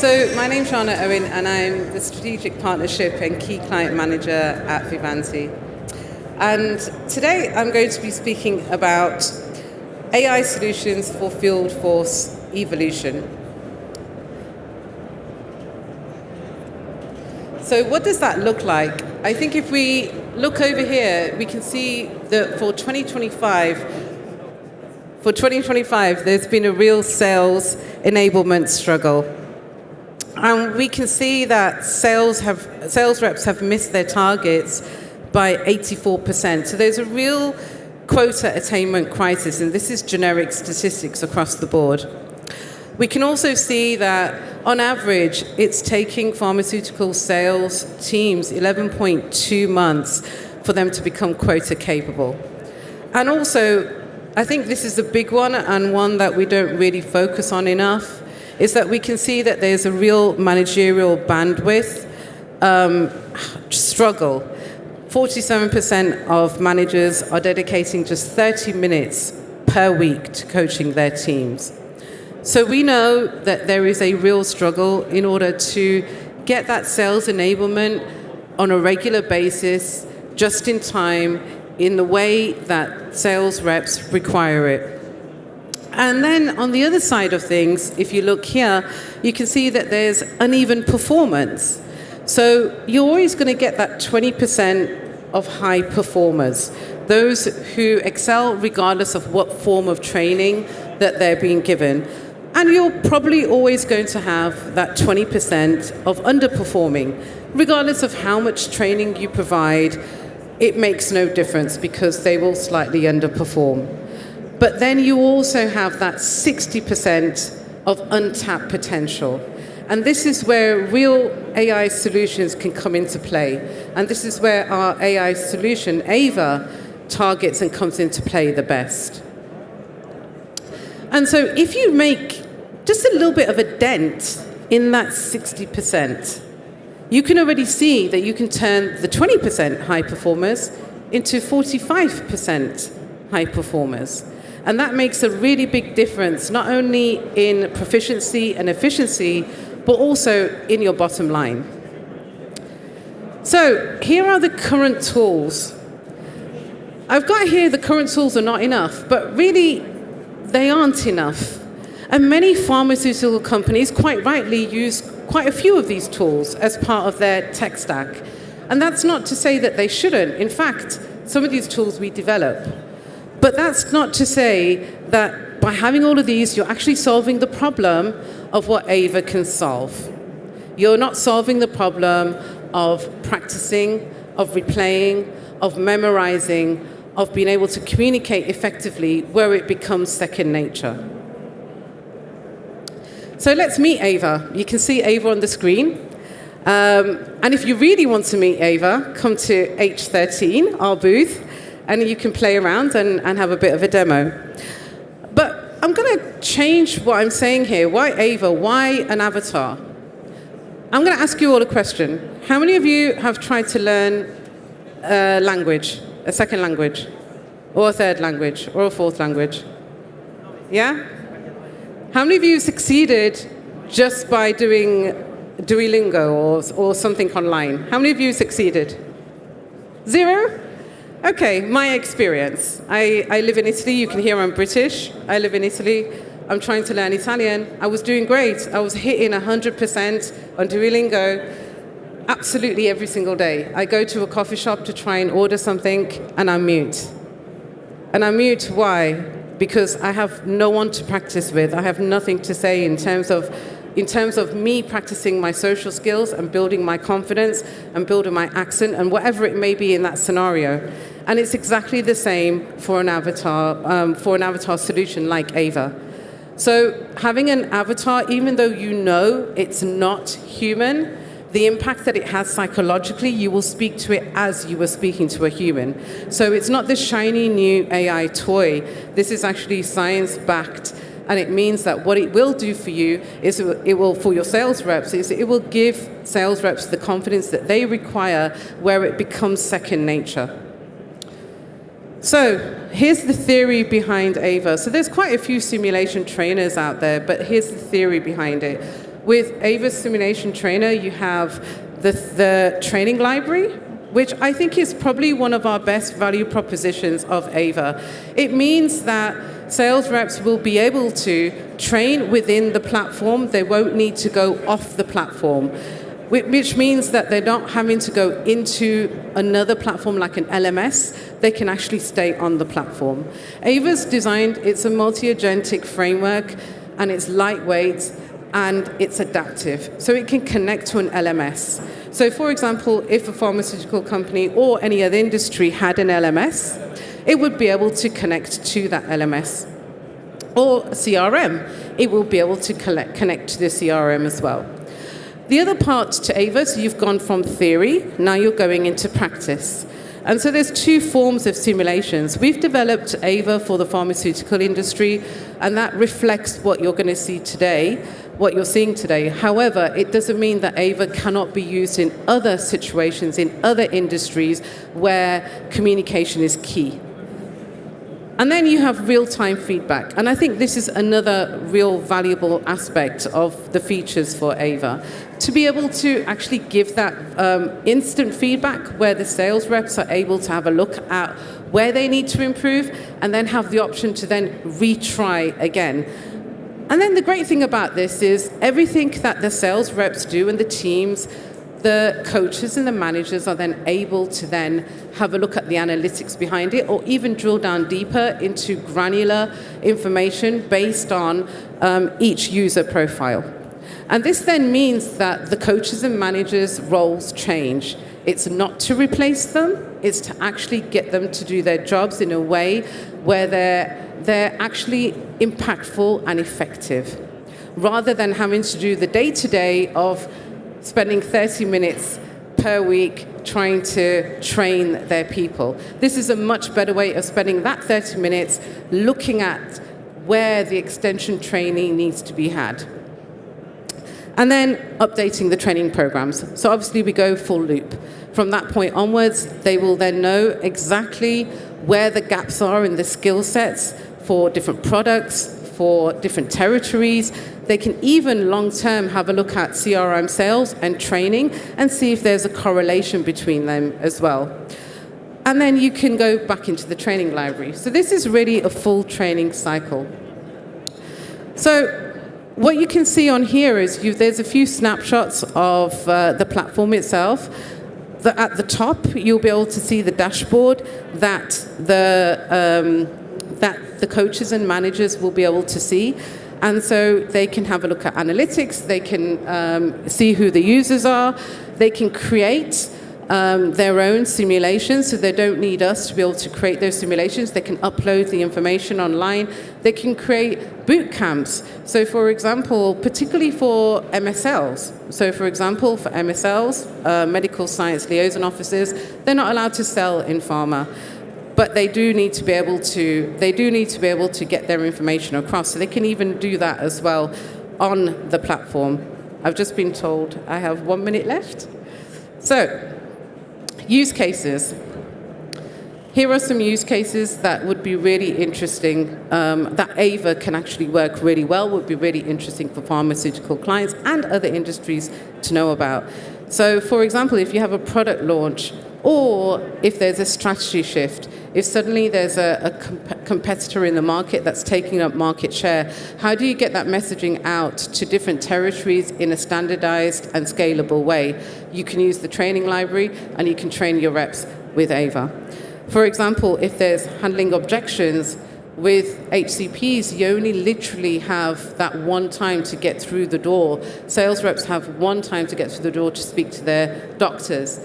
So my name's Shana, Owen, and I'm the Strategic Partnership and Key Client Manager at Vivanti. And today I'm going to be speaking about AI solutions for field force evolution. So what does that look like? I think if we look over here, we can see that for 2025, there's been a real sales enablement struggle. And we can see that sales reps have missed their targets by 84%. So there's a real quota attainment crisis, and this is generic statistics across the board. We can also see that, on average, it's taking pharmaceutical sales teams 11.2 months for them to become quota capable. And also, I think this is a big one, and one that we don't really focus on enough, is that we can see that there's a real managerial bandwidth struggle. 47% of managers are dedicating just 30 minutes per week to coaching their teams. So we know that there is a real struggle in order to get that sales enablement on a regular basis, just in time, in the way that sales reps require it. And then on the other side of things, if you look here, you can see that there's uneven performance. So you're always going to get that 20% of high performers, those who excel regardless of what form of training that they're being given. And you're probably always going to have that 20% of underperforming. Regardless of how much training you provide, it makes no difference because they will slightly underperform. But then you also have that 60% of untapped potential. And this is where real AI solutions can come into play. And this is where our AI solution, Ava, targets and comes into play the best. And so if you make just a little bit of a dent in that 60%, you can already see that you can turn the 20% high performers into 45% high performers. And that makes a really big difference, not only in proficiency and efficiency, but also in your bottom line. So here are the current tools. I've got here the current tools are not enough, but really they aren't enough. And many pharmaceutical companies quite rightly use quite a few of these tools as part of their tech stack. And that's not to say that they shouldn't. In fact, some of these tools we develop. But that's not to say that by having all of these, you're actually solving the problem of what Ava can solve. You're not solving the problem of practicing, of replaying, of memorizing, of being able to communicate effectively where it becomes second nature. So let's meet Ava. You can see Ava on the screen. And if you really want to meet Ava, come to H13, our booth, and you can play around and have a bit of a demo. But I'm going to change what I'm saying here. Why Ava? Why an avatar? I'm going to ask you all a question. How many of you have tried to learn a language, a second language, or a third language, or a fourth language? Yeah? How many of you succeeded just by doing Duolingo or something online? How many of you succeeded? 0? Okay, my experience. I live in Italy. You can hear I'm British. I live in Italy. I'm trying to learn Italian. I was doing great. I was hitting 100% on Duolingo absolutely every single day. I go to a coffee shop to try and order something, and I'm mute. And I'm mute, why? Because I have no one to practice with. I have nothing to say in terms of me practicing my social skills and building my confidence and building my accent and whatever it may be in that scenario. And it's exactly the same for an avatar solution like Ava. So having an avatar, even though you know it's not human, the impact that it has psychologically, you will speak to it as you were speaking to a human. So it's not this shiny new AI toy. This is actually science-backed. And it means that what it will do for you is it will, for your sales reps, is it will give sales reps the confidence that they require where it becomes second nature. So here's the theory behind Ava. So there's quite a few simulation trainers out there, but here's the theory behind it. With Ava's Simulation Trainer, you have the training library, which I think is probably one of our best value propositions of Ava. It means that sales reps will be able to train within the platform. They won't need to go off the platform, which means that they're not having to go into another platform like an LMS. They can actually stay on the platform. Ava's designed, it's a multi-agentic framework, and it's lightweight, and it's adaptive. So it can connect to an LMS. So for example, if a pharmaceutical company or any other industry had an LMS, it would be able to connect to that LMS. Or CRM, it will be able to connect to the CRM as well. The other part to Ava, so you've gone from theory, now you're going into practice. And so there's two forms of simulations. We've developed Ava for the pharmaceutical industry, and that reflects what you're going to see today, what you're seeing today. However, it doesn't mean that Ava cannot be used in other situations, in other industries where communication is key. And then you have real-time feedback. And I think this is another real valuable aspect of the features for Ava. To be able to actually give that instant feedback where the sales reps are able to have a look at where they need to improve and then have the option to then retry again. And then the great thing about this is everything that the sales reps do and the teams, the coaches and the managers are then able to then have a look at the analytics behind it, or even drill down deeper into granular information based on each user profile. And this then means that the coaches and managers' roles change. It's not to replace them, it's to actually get them to do their jobs in a way where they're actually impactful and effective, rather than having to do the day-to-day of spending 30 minutes per week trying to train their people. This is a much better way of spending that 30 minutes looking at where the extension training needs to be had. And then updating the training programs. So obviously we go full loop. From that point onwards, they will then know exactly where the gaps are in the skill sets for different products, for different territories. They can even long-term have a look at CRM sales and training and see if there's a correlation between them as well. And then you can go back into the training library. So this is really a full training cycle. So what you can see on here is there's a few snapshots of the platform itself. At the top, you'll be able to see the dashboard that the coaches and managers will be able to see. And so they can have a look at analytics, they can see who the users are, they can create their own simulations, so they don't need us to be able to create those simulations. They can upload the information online. They can create boot camps. So for example, particularly for MSLs. So for example, for MSLs, medical science liaison officers, they're not allowed to sell in pharma. But they do need to be able to get their information across. So they can even do that as well on the platform. I've just been told I have 1 minute left. So, use cases. Here are some use cases that would be really interesting, that Ava can actually work really well, would be really interesting for pharmaceutical clients and other industries to know about. So, for example, if you have a product launch, or if there's a strategy shift, if suddenly there's a competitor in the market that's taking up market share, how do you get that messaging out to different territories in a standardized and scalable way? You can use the training library and you can train your reps with Ava. For example, if there's handling objections, with HCPs, you only literally have that one time to get through the door. Sales reps have one time to get through the door to speak to their doctors.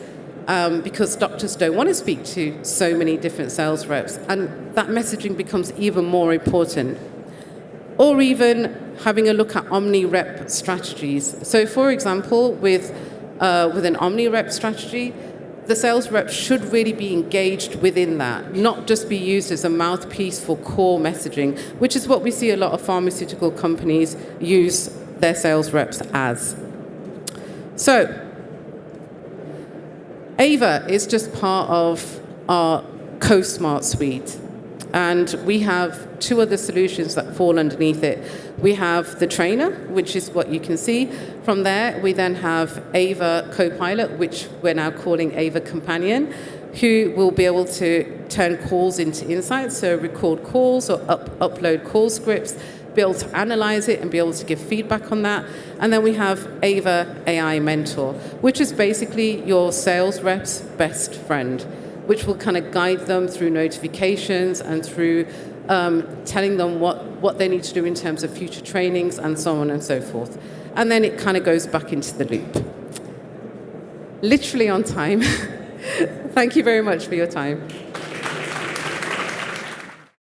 Because doctors don't want to speak to so many different sales reps, and that messaging becomes even more important. Or even having a look at omni-rep strategies. So for example, with an omni-rep strategy, the sales rep should really be engaged within that, not just be used as a mouthpiece for core messaging, which is what we see a lot of pharmaceutical companies use their sales reps as. So, Ava is just part of our Co-Smart suite. And we have two other solutions that fall underneath it. We have the trainer, which is what you can see. From there, we then have Ava Copilot, which we're now calling Ava Companion, who will be able to turn calls into insights, so record calls or upload call scripts, be able to analyze it and be able to give feedback on that. And then we have Ava AI Mentor, which is basically your sales rep's best friend, which will kind of guide them through notifications and through telling them what they need to do in terms of future trainings and so on and so forth. And then it kind of goes back into the loop. Literally on time. Thank you very much for your time.